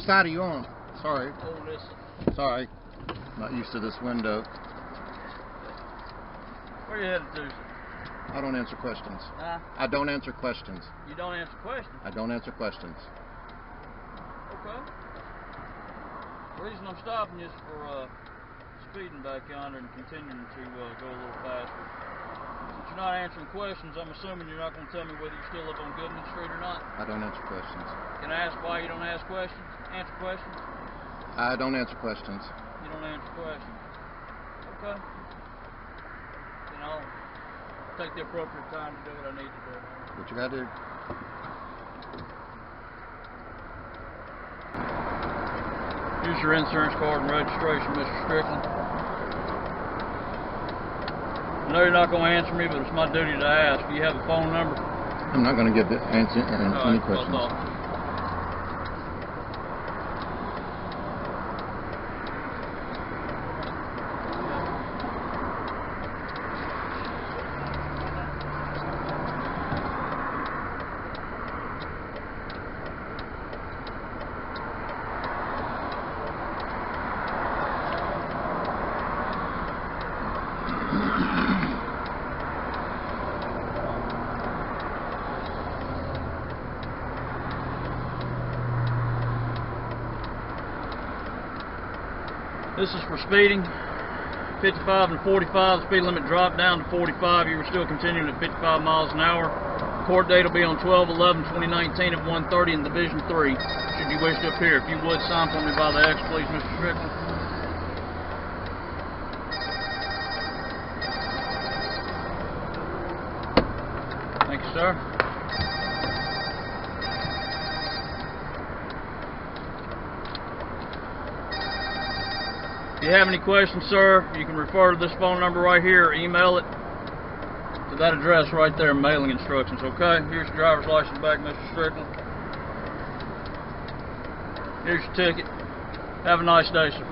side are you on? Sorry. Oh, this. Sorry. Not used to this window. Where you headed to? I don't answer questions. Huh? I don't answer questions. You don't answer questions? I don't answer questions. Okay. The reason I'm stopping you is for speeding back yonder and continuing to go a little faster. Since you're not answering questions, I'm assuming you're not going to tell me whether you still live on Goodman Street or not. I don't answer questions. Can I ask why you don't ask questions? Answer questions? I don't answer questions. You don't answer questions. Okay. Then I'll take the appropriate time to do what I need to do. What you gotta do? Here's your insurance card and registration, Mr. Strickland. I know you're not going to answer me, but it's my duty to ask. Do you have a phone number? I'm not going to answer any questions. This is for speeding. 55 and 45, the speed limit dropped down to 45. You were still continuing at 55 miles an hour. Court date will be on 12/11/2019 at 1:30 in Division 3. Should you wish to appear, if you would sign for me by the X, please, Mr. Strickland. Thank you, sir. If you have any questions, sir, you can refer to this phone number right here or email it to that address right there, mailing instructions, okay? Here's your driver's license back, Mr. Strickland. Here's your ticket. Have a nice day, sir.